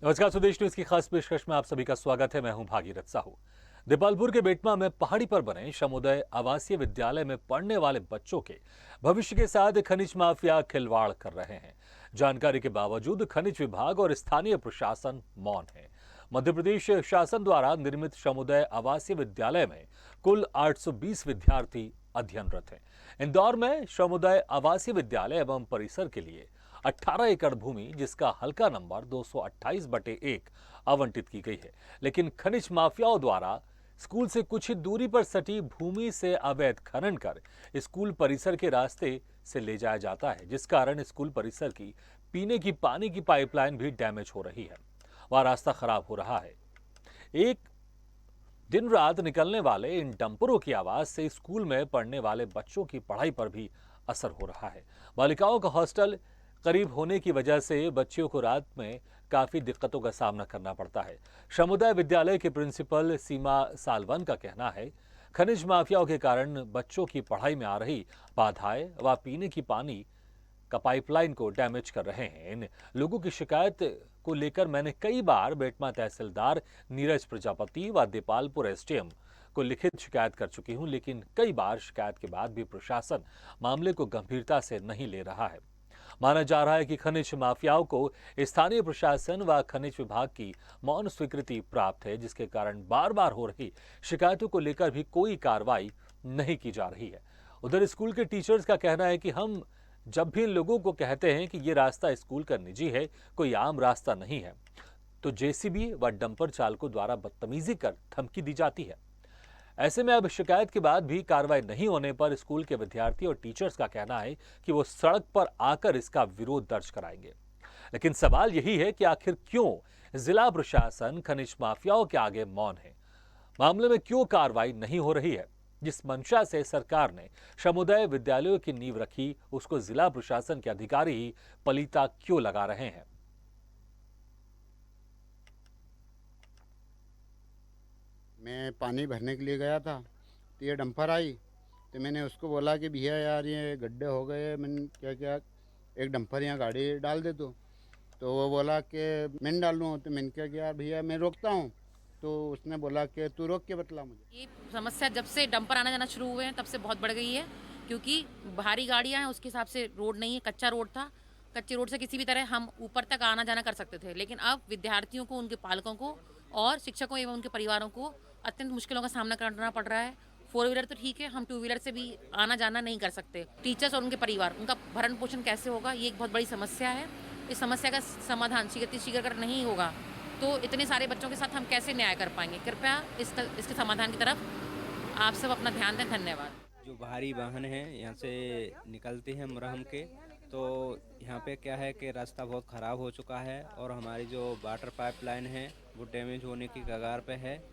नमस्कार, स्वदेश न्यूज की खास पेशकश में आप सभी का स्वागत है। मैं हूं भागीरथ साहू। दीपालपुर के बेटमा में पहाड़ी पर बने समुदाय आवासीय विद्यालय में पढ़ने वाले बच्चों के भविष्य के साथ खनिज माफिया खिलवाड़ कर रहे हैं। जानकारी के बावजूद खनिज विभाग और स्थानीय प्रशासन मौन है। मध्य प्रदेश शासन द्वारा निर्मित समुदाय आवासीय विद्यालय में कुल 820 विद्यार्थी अध्ययनरत हैं। इंदौर में समुदाय आवासीय विद्यालय एवं परिसर के लिए 18 एकड़ भूमि, जिसका हल्का नंबर 228/1 आवंटित की गई है, लेकिन खनिज माफियाओं द्वारा स्कूल से कुछ ही दूरी पर सटी भूमि से अवैध खनन कर स्कूल परिसर के रास्ते से ले जाया जाता है, जिस कारण स्कूल परिसर की पीने की पानी की पाइपलाइन भी डैमेज हो रही है। वह रास्ता खराब हो रहा है। एक दिन रात निकलने वाले इन डंपरों की आवाज से स्कूल में पढ़ने वाले बच्चों की पढ़ाई पर भी असर हो रहा है। बालिकाओं का हॉस्टल करीब होने की वजह से बच्चियों को रात में काफी दिक्कतों का सामना करना पड़ता है। समुदाय विद्यालय के प्रिंसिपल सीमा सालवन का कहना है, खनिज माफियाओं के कारण बच्चों की पढ़ाई में आ रही बाधाएं व पीने की पानी का पाइपलाइन को डैमेज कर रहे हैं। इन लोगों की शिकायत को लेकर मैंने कई बार बेटमा तहसीलदार नीरज प्रजापति व दीपालपुर एसडीएम को लिखित शिकायत कर चुकी हूं, लेकिन कई बार शिकायत के बाद भी प्रशासन मामले को गंभीरता से नहीं ले रहा है। माना जा रहा है कि खनिज माफियाओं को स्थानीय प्रशासन व खनिज विभाग की मौन स्वीकृति प्राप्त है, जिसके कारण बार बार हो रही शिकायतों को लेकर भी कोई कार्रवाई नहीं की जा रही है। उधर स्कूल के टीचर्स का कहना है कि हम जब भी इन लोगों को कहते हैं कि ये रास्ता स्कूल का निजी है, कोई आम रास्ता नहीं है, तो जेसीबी व डंपर चालकों द्वारा बदतमीजी कर धमकी दी जाती है। ऐसे में अब शिकायत के बाद भी कार्रवाई नहीं होने पर स्कूल के विद्यार्थी और टीचर्स का कहना है कि वो सड़क पर आकर इसका विरोध दर्ज कराएंगे। लेकिन सवाल यही है कि आखिर क्यों जिला प्रशासन खनिज माफियाओं के आगे मौन है? मामले में क्यों कार्रवाई नहीं हो रही है? जिस मंशा से सरकार ने समुदाय विद्यालयों की नींव रखी, उसको जिला प्रशासन के अधिकारी ही पलीता क्यों लगा रहे हैं? मैं पानी भरने के लिए गया था तो ये डंपर आई, तो मैंने उसको बोला कि भैया यार ये गड्ढे हो गए, मैंने क्या क्या एक डंपर यहाँ गाड़ी डाल दे तो वो बोला कि मैं डाल लूँ। तो मैंने क्या किया, भैया मैं रोकता हूँ। तो उसने बोला कि तू रोक के बतला मुझे। ये समस्या जब से डंपर आना जाना शुरू हुए हैं तब से बहुत बढ़ गई है, क्योंकि भारी गाड़ियां हैं, उसके हिसाब से रोड नहीं है, कच्चा रोड था। कच्चे रोड से किसी भी तरह हम ऊपर तक आना जाना कर सकते थे, लेकिन अब विद्यार्थियों को, उनके पालकों को और शिक्षकों एवं उनके परिवारों को अत्यंत मुश्किलों का सामना करना पड़ रहा है। 4 व्हीलर तो ठीक है, हम 2 व्हीलर से भी आना जाना नहीं कर सकते। टीचर्स और उनके परिवार, उनका भरण पोषण कैसे होगा, ये एक बहुत बड़ी समस्या है। इस समस्या का समाधान शीघ्र अगर नहीं होगा तो इतने सारे बच्चों के साथ हम कैसे न्याय कर पाएंगे। कृपया इसके समाधान की तरफ आप सब अपना ध्यान दें। धन्यवाद। जो भारी वाहन हैं यहाँ से निकलते हैं मुरहम के, तो यहाँ पे क्या है कि रास्ता बहुत ख़राब हो चुका है और हमारी जो वाटर पाइपलाइन है वो डैमेज होने की कगार पे है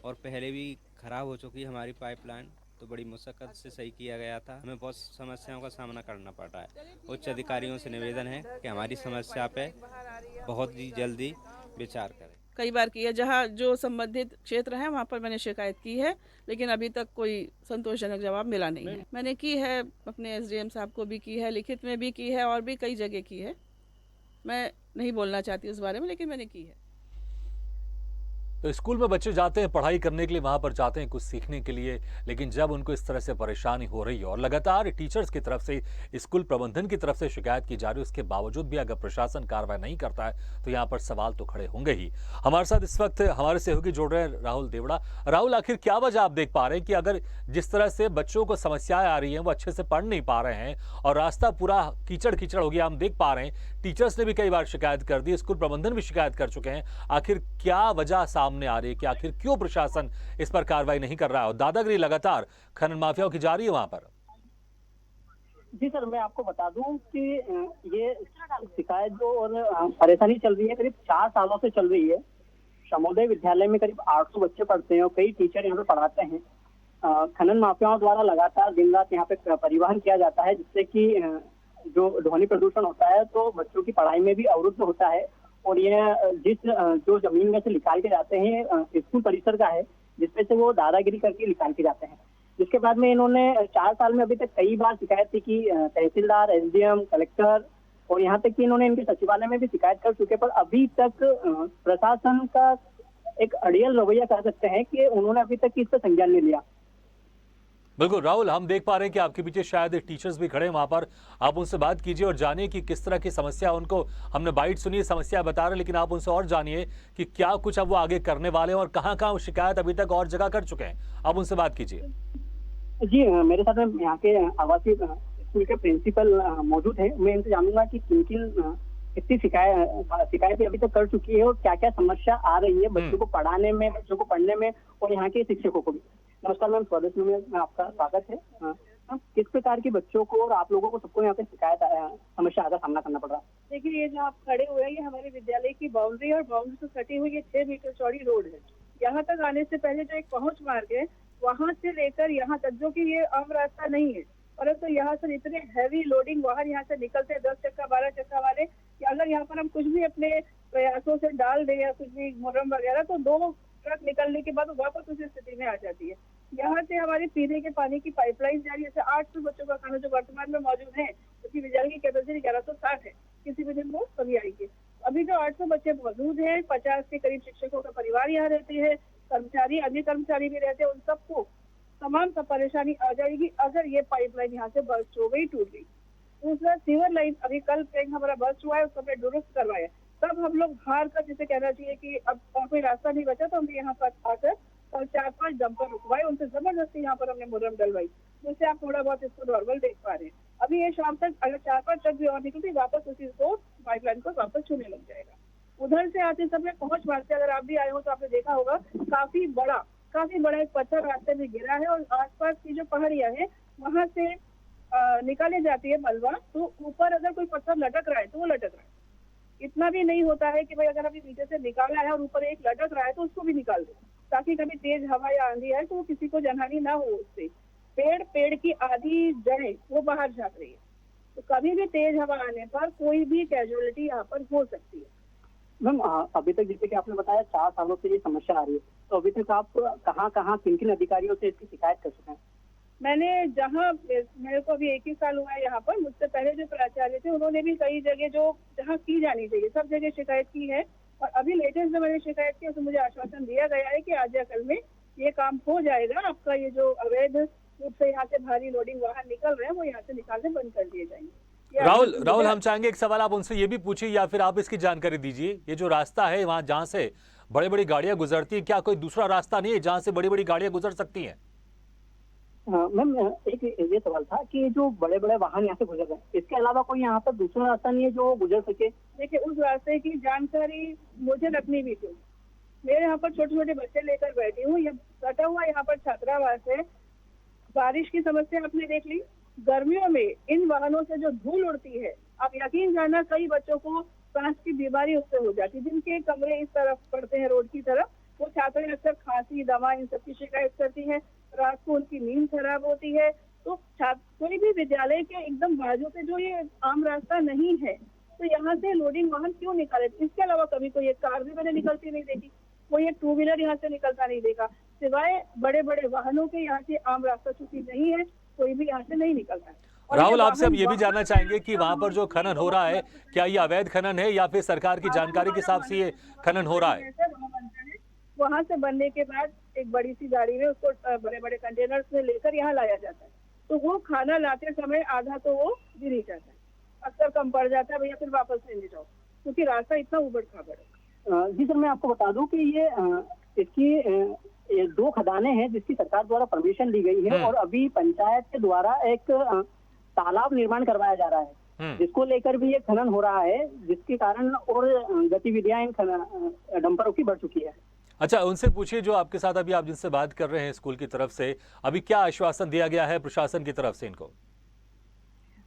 और पहले भी ख़राब हो चुकी है हमारी पाइपलाइन। तो बड़ी मुश्किल से सही किया गया था, हमें बहुत समस्याओं का सामना करना पड़ रहा है। उच्च अधिकारियों से निवेदन है कि हमारी समस्या पे बहुत ही जल्दी विचार करें। कई बार की है, जहाँ जो संबंधित क्षेत्र है वहाँ पर मैंने शिकायत की है, लेकिन अभी तक कोई संतोषजनक जवाब मिला नहीं है। मैंने की है, अपने एसडीएम साहब को भी की है, लिखित में भी की है और भी कई जगह की है। मैं नहीं बोलना चाहती उस बारे में, लेकिन मैंने की है। तो स्कूल में बच्चे जाते हैं पढ़ाई करने के लिए, वहां पर जाते हैं कुछ सीखने के लिए, लेकिन जब उनको इस तरह से परेशानी हो रही है और लगातार टीचर्स की तरफ से, स्कूल प्रबंधन की तरफ से शिकायत की जा रही है, उसके बावजूद भी अगर प्रशासन कार्रवाई नहीं करता है तो यहाँ पर सवाल तो खड़े होंगे ही। हमारे साथ इस वक्त हमारे सहयोगी जुड़ रहे हैं राहुल देवड़ा। राहुल, आखिर क्या वजह आप देख पा रहे हैं कि अगर जिस तरह से बच्चों को समस्याएं आ रही हैं, वो अच्छे से पढ़ नहीं पा रहे हैं और रास्ता पूरा कीचड़ कीचड़ हो गया, हम देख पा रहे हैं, टीचर्स ने भी कई बार शिकायत कर दी, स्कूल प्रबंधन भी शिकायत कर चुके हैं, आखिर क्या वजह सामने आ रही है कि आखिर क्यों प्रशासन इस पर कार्रवाई नहीं कर रहा है और दादागिरी लगातार खनन माफियाओं की जारी है वहां पर? जी सर, मैं आपको बता दूं कि ये शिकायत जो और परेशानी चल रही है, करीब 4 सालों से चल रही है। समुदाय विद्यालय में करीब 800 बच्चे पढ़ते हैं और कई टीचर यहाँ पे पढ़ाते हैं। खनन माफियाओं द्वारा लगातार दिन रात यहाँ पे परिवहन किया जाता है, जिससे कि जो ध्वनि प्रदूषण होता है तो बच्चों की पढ़ाई में भी अवरुद्ध होता है। और ये जो जमीन में से निकाल के जाते हैं स्कूल परिसर का है, जिसमें से वो दादागिरी करके निकाल के जाते हैं। जिसके बाद में इन्होंने 4 साल में अभी तक कई बार शिकायत की तहसीलदार, एसडीएम, कलेक्टर और यहाँ तक कि इन्होंने इनके सचिवालय में भी शिकायत कर चुके, पर अभी तक प्रशासन का एक अड़ियल रवैया कह सकते हैं कि उन्होंने अभी तक इस पर संज्ञान नहीं लिया। बिल्कुल राहुल, हम देख पा रहे हैं कि आपके पीछे शायद टीचर्स भी खड़े हैं वहां पर। आप उनसे बात कीजिए और जानिए कि किस तरह की समस्या उनको, हमने बाइट सुनी, समस्या बता रहे हैं, लेकिन आप उनसे और जानिए कि क्या कुछ अब वो आगे करने वाले हैं और कहां कहां शिकायत अभी तक और जगह कर चुके हैं। आप उनसे बात कीजिए। जी, मेरे साथ में यहाँ के आवासीय स्कूल के प्रिंसिपल मौजूद है। मैं इनसे जानूंगा कि किन किन कितनी शिकायतें अभी तक कर चुकी है और क्या क्या समस्या आ रही है बच्चों को पढ़ाने में, बच्चों को पढ़ने में और यहाँ के शिक्षकों को भी। नमस्कार मैम, स्वागत में आपका स्वागत है। किस प्रकार के बच्चों को और आप लोगों को सबको यहाँ पे शिकायत समस्या का सामना करना पड़ रहा है? देखिए, ये जो आप खड़े हुए हैं ये हमारे विद्यालय की बाउंड्री और बाउंड्री से सटी हुई ये 6 मीटर चौड़ी रोड है। यहाँ तक आने से पहले जो एक पहुंच मार्ग है, वहाँ से लेकर यहाँ तक, जो कि ये आम रास्ता नहीं है, परंतु यहाँ से इतने हैवी लोडिंग वाहन यहाँ से निकलते हैं 10 चक्का 12 चक्का वाले, कि अगर यहाँ पर हम कुछ भी अपने प्रयासों से डाल दें या कुछ भी मुरम वगैरह, तो 2 ट्रक निकलने के बाद वापस उसी स्थिति में आ जाती है। यहाँ से हमारे पीने के पानी की पाइपलाइन जा रही है। जैसे 800 बच्चों का खाना जो वर्तमान में मौजूद है, जबकि विद्यालय की कैपेसिटी 1160 है, किसी भी दिन वो कभी आएगी। अभी जो 800 बच्चे मौजूद हैं, 50 के करीब शिक्षकों का परिवार यहाँ रहते हैं, कर्मचारी, अन्य कर्मचारी भी रहते हैं, उन सबको तमाम सब परेशानी आ जाएगी अगर ये पाइपलाइन यहाँ से बर्स्ट हो गई, टूट गई। दूसरा, सीवर लाइन अभी कल टैंक हमारा बर्स्ट हुआ है, उसको हमने दुरुस्त करवाया। तब हम लोग हार कर, जिसे कहना चाहिए कि अब और कोई रास्ता नहीं बचा, तो हमने यहाँ पर आकर और 4-5 डंपर रुकवाए, उनसे जबरदस्ती यहाँ पर हमने मुरम डलवाई, जिससे आप थोड़ा बहुत इसको नॉर्मल देख पा रहे हैं। अभी ये शाम तक अगर 4-5 ट्रक भी और निकलती, वापस उसी को पाइपलाइन को वापस छूने लग जाएगा। उधर से आते समय पहुंच मारते, अगर आप भी आए हो तो आपने देखा होगा, काफी बड़ा एक पत्थर रास्ते में गिरा है और आसपास की जो पहाड़ियां हैं वहां से निकाले जाती है मलबा, तो ऊपर अगर कोई पत्थर लटक रहा है तो वो लटक रहा है। इतना भी नहीं होता है कि भाई अगर अभी नीचे से निकाला है और ऊपर एक लटक रहा है तो उसको भी निकाल दो, ताकि कभी तेज हवा या आंधी आए तो वो किसी को जनहानि ना हो उससे। पेड़ की आधी जड़ें वो बाहर झाँक रही है, तो कभी भी तेज हवा आने पर कोई भी कैजुअलिटी यहाँ पर हो सकती है। मैम, अभी तक जैसे कि आपने बताया 4 सालों से ये समस्या आ रही है, तो अभी तक आप कहाँ किन अधिकारियों से इसकी शिकायत कर चुके हैं? मैंने मेरे को अभी 1 ही साल हुआ है यहाँ पर, मुझसे पहले जो प्राचार्य थे उन्होंने भी कई जगह जो जहाँ की जानी चाहिए सब जगह शिकायत की है, और अभी लेटेस्ट में मैंने शिकायत की तो मुझे आश्वासन दिया गया है कि आज या कल में ये काम हो जाएगा। आपका ये जो अवैध रूप से यहाँ से भारी लोडिंग वाहन निकल रहे हैं वो यहाँ से निकालने बंद कर दिए जाएंगे। राहुल, हम चाहेंगे एक सवाल आप उनसे ये भी पूछिए या फिर आप इसकी जानकारी दीजिए। ये जो रास्ता है वहां जहां से बड़ी बड़ी गाड़ियां गुजरती है, क्या कोई दूसरा रास्ता नहीं है जहां से बड़ी बड़ी गाड़ियां गुजर सकती हैं? मैम, एक ये सवाल था कि जो बड़े बड़े वाहन यहाँ से गुजर रहे हैं, इसके अलावा कोई यहाँ पर दूसरा रास्ता नहीं है जो गुजर सके? देखिए, उस रास्ते की जानकारी मुझे रखनी भी थी। मेरे यहाँ पर छोटे छोटे बच्चे लेकर बैठी हूँ, ये सटा हुआ यहाँ पर छात्रावास है। बारिश की समस्या आपने देख ली, गर्मियों में इन वाहनों से जो धूल उड़ती है, आप यकीन जाना कई बच्चों को सांस की बीमारी उससे हो जाती है। जिनके कमरे इस तरफ पड़ते हैं रोड की तरफ, वो छात्र अक्सर खांसी, दमा, इन सब की शिकायत करती है। रात को उनकी नींद खराब होती है। तो कोई भी विद्यालय के एकदम बाजू पे जो ये आम रास्ता नहीं है, तो यहाँ से लोडिंग वाहन क्यों निकाले? इसके अलावा कभी कोई एक कार भी मैंने निकलती नहीं देखी, कोई एक 2 व्हीलर यहाँ से निकलता नहीं देखा, सिवाय बड़े बड़े वाहनों के। यहाँ से आम रास्ता चूंकि नहीं है, कोई भी यहाँ से नहीं निकलता है। राहुल, आपसे हम ये भी जानना चाहेंगे कि वहां पर जो खनन हो रहा है, क्या ये अवैध खनन है या फिर सरकार की जानकारी के हिसाब से ये खनन हो रहा है? वहां से बनने के बाद एक बड़ी सी गाड़ी में उसको बड़े बड़े कंटेनर्स में लेकर यहाँ लाया जाता है, तो वो खाना लाते समय आधा तो वो गिर ही जाता है, अक्सर कम पड़ जाता है, भैया फिर वापस लेने जाओ, क्योंकि रास्ता इतना उबड़ खाबड़ है। जी सर, मैं आपको बता दूं कि ये 2 खदानें हैं जिसकी सरकार द्वारा परमिशन ली गई है, और अभी पंचायत के द्वारा एक तालाब निर्माण करवाया जा रहा है, जिसको लेकर भी ये खनन हो रहा है, जिसके कारण और गतिविधियां इन डंपरों की बढ़ चुकी है। अच्छा, उनसे पूछिए जो आपके साथ अभी आप जिनसे बात कर रहे हैं स्कूल की तरफ से, अभी क्या आश्वासन दिया गया है प्रशासन की तरफ से इनको?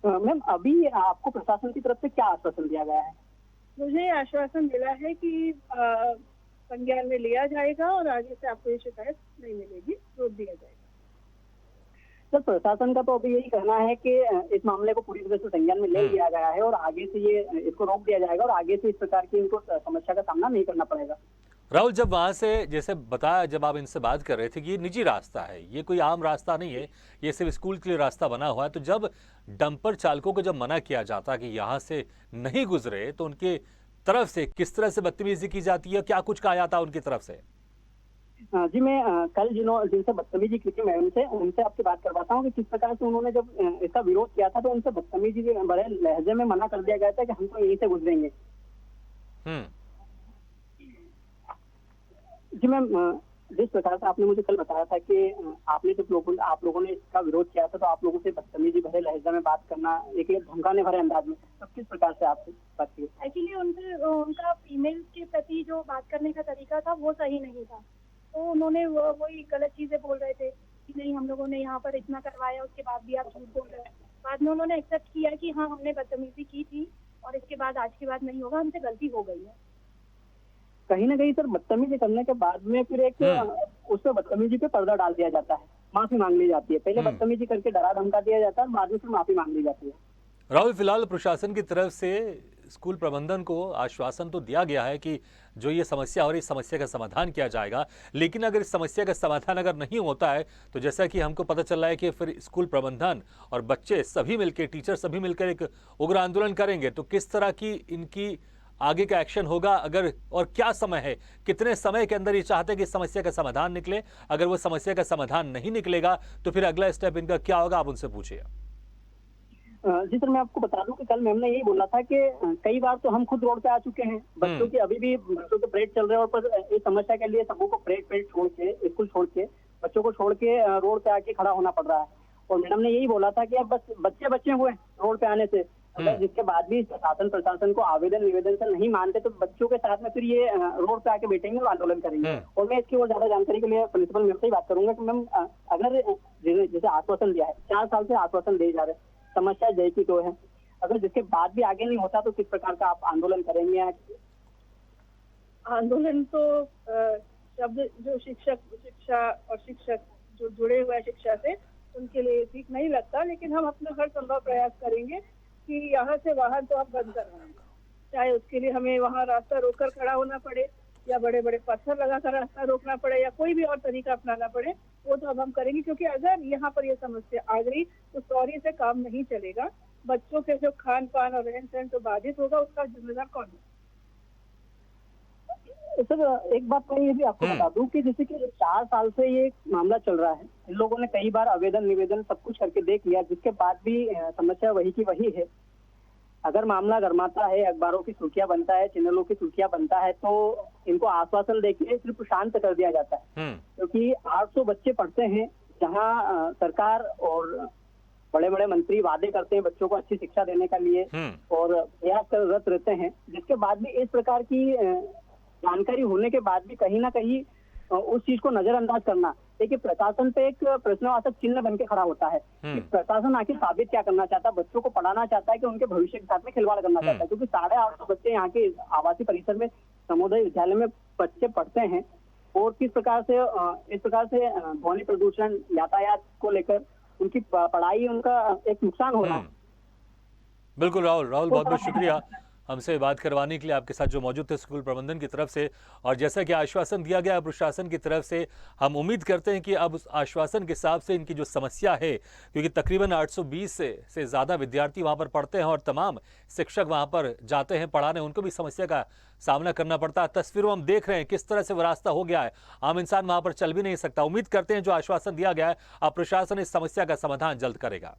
मैम, अभी आपको प्रशासन की तरफ से क्या आश्वासन दिया गया है? मुझे आश्वासन मिला है कि संज्ञान में लिया जाएगा और आगे से आपको ये शिकायत नहीं मिलेगी, रोक दिया जाएगा। सर, प्रशासन का तो अभी यही कहना है कि इस मामले को पूरी तरह से संज्ञान में ले लिया गया है और आगे से इसको रोक दिया जाएगा और आगे से इस प्रकार की इनको समस्या का सामना नहीं करना पड़ेगा। राहुल, जब वहां से जैसे बताया, जब आप इनसे बात कर रहे थे कि ये निजी रास्ता है, ये कोई आम रास्ता नहीं है, ये सिर्फ स्कूल के लिए रास्ता बना हुआ है, तो जब डंपर चालकों को जब मना किया जाता कि यहाँ से नहीं गुजरे, तो उनके तरफ से किस तरह से बदतमीजी की जाती है, क्या कुछ कहा जाता है उनकी तरफ से? जी, मैं कल जिनसे बदतमीजी की थी मैं उनसे आपसे बात करवाता हूँ कि किस प्रकार से उन्होंने जब इसका विरोध किया था तो उनसे बदतमीजी के भरे लहजे में मना कर दिया गया था कि हम तो यहीं से गुजरेंगे। हम्म। जी मैम, जिस प्रकार से आपने मुझे कल बताया था कि आपने जब आप लोगों ने इसका विरोध किया था तो आप लोगों से बदतमीजी भरे लहजा में बात करना, एक धमकाने भरे अंदाज में, तब किस प्रकार से आपसे बात की? एक्चुअली उनका फीमेल के प्रति जो बात करने का तरीका था वो सही नहीं था, तो उन्होंने वही गलत चीजें बोल रहे थे कि नहीं हम लोगों ने यहाँ पर इतना करवाया, उसके बाद भी आप झूठ बोल रहे हैं। बाद में उन्होंने एक्सेप्ट किया कि हाँ हमने बदतमीजी की थी और इसके बाद आज के बाद नहीं होगा, हमसे गलती हो गई है। कहीं ना कहीं सर बदतमीजी करने के बाद में फिर एक उस पर बदतमीजी पे पर्दा डाल दिया जाता है, माफी मांग ली जाती है। पहले बदतमीजी करके डरा धमका दिया जाता है और बाद में फिर माफी मांग ली जाती है। राहुल, फिलहाल प्रशासन की तरफ से स्कूल प्रबंधन को आश्वासन तो दिया गया है कि जो ये समस्या और इस समस्या का समाधान किया जाएगा, लेकिन अगर इस समस्या का समाधान अगर नहीं होता है तो जैसा कि हमको पता चल रहा है कि फिर स्कूल प्रबंधन और बच्चे सभी मिलकर, टीचर सभी मिलकर एक उग्र आंदोलन करेंगे। तो किस तरह की इनकी आगे का एक्शन होगा, अगर और क्या समय है, कितने समय के अंदर ये चाहते हैं कि इस समस्या का समाधान निकले? अगर वो समस्या का समाधान नहीं निकलेगा तो फिर अगला स्टेप इनका क्या होगा, आप उनसे पूछिए। जी सर, मैं आपको बता दूं कि कल मैम ने यही बोला था कि कई बार तो हम खुद रोड पे आ चुके हैं, बच्चों के अभी भी बच्चों के परेड चल रहे हैं और पर इस समस्या के लिए सबों को परेड छोड़ के, स्कूल छोड़ के, बच्चों को छोड़ के रोड पे आके खड़ा होना पड़ रहा है। और मैडम ने यही बोला था कि अब बस बच्चे हुए रोड पे आने से, अगर जिसके बाद भी शासन प्रशासन को आवेदन निवेदन से नहीं मानते तो बच्चों के साथ में फिर ये रोड पे आके बैठेंगे और आंदोलन करेंगे। और मैं इसकी और ज्यादा जानकारी के लिए प्रिंसिपल मैम से ही बात करूंगा कि मैम अगर जैसे आश्वासन दिया है, 4 साल से आश्वासन दिए जा रहे हैं, समस्या जय की तो है, अगर जिसके बाद भी आगे नहीं होता तो किस प्रकार का आप आंदोलन करेंगे? आंदोलन तो शब्द जो शिक्षा और शिक्षक जो जुड़े हुए हैं शिक्षा से, उनके लिए ठीक नहीं लगता, लेकिन हम अपना हर संभव प्रयास करेंगे कि यहाँ से वाहन तो आप बंद करवाएं, चाहे उसके लिए हमें वहाँ रास्ता रोककर खड़ा होना पड़े या बड़े बड़े पत्थर लगाकर रास्ता रोकना पड़े या कोई भी और तरीका अपनाना पड़े, वो तो अब हम करेंगे। क्योंकि अगर यहाँ पर ये समस्या आ गई तो सॉरी से काम नहीं चलेगा। बच्चों के जो खान पान और रहन सहन तो बाधित होगा, उसका जिम्मेदार कौन है? सर एक बात मैं ये भी आपको बता दूं कि जैसे कि 4 साल से ये मामला चल रहा है, इन लोगों ने कई बार आवेदन निवेदन सब कुछ करके देख लिया, जिसके बाद भी समस्या वही की वही है। अगर मामला गरमाता है, अखबारों की सुर्खियां बनता है, चैनलों की सुर्खियां बनता है, तो इनको आश्वासन देके सिर्फ शांत कर दिया जाता है। क्योंकि 800 बच्चे पढ़ते हैं, जहां सरकार और बड़े बड़े मंत्री वादे करते हैं बच्चों को अच्छी शिक्षा देने के लिए और प्रयास करते रहते हैं, जिसके बाद भी इस प्रकार की जानकारी होने के बाद भी कहीं ना कहीं उस चीज को नजरअंदाज करना, देखिए प्रशासन पे एक प्रश्नवाचक चिन्ह बन के खड़ा होता है कि प्रशासन आखिर साबित क्या करना चाहता है, बच्चों को पढ़ाना चाहता है कि उनके भविष्य के साथ में खिलवाड़ करना चाहता है। क्योंकि 850 बच्चे यहाँ के आवासीय परिसर में, समोदय विद्यालय में बच्चे पढ़ते हैं और किस प्रकार से इस प्रकार से ध्वनि प्रदूषण, यातायात को लेकर उनकी पढ़ाई, उनका एक नुकसान हो रहा है। बिल्कुल राहुल, बहुत बहुत शुक्रिया हमसे बात करवाने के लिए, आपके साथ जो मौजूद थे स्कूल प्रबंधन की तरफ से। और जैसा कि आश्वासन दिया गया प्रशासन की तरफ से, हम उम्मीद करते हैं कि अब उस आश्वासन के हिसाब से इनकी जो समस्या है, क्योंकि तकरीबन 820 से ज़्यादा विद्यार्थी वहाँ पर पढ़ते हैं और तमाम शिक्षक वहाँ पर जाते हैं पढ़ाने, उनको भी समस्या का सामना करना पड़ता है। तस्वीरों हम देख रहे हैं किस तरह से वो रास्ता हो गया है, आम इंसान वहाँ पर चल भी नहीं सकता। उम्मीद करते हैं जो आश्वासन दिया गया है, अब प्रशासन इस समस्या का समाधान जल्द करेगा।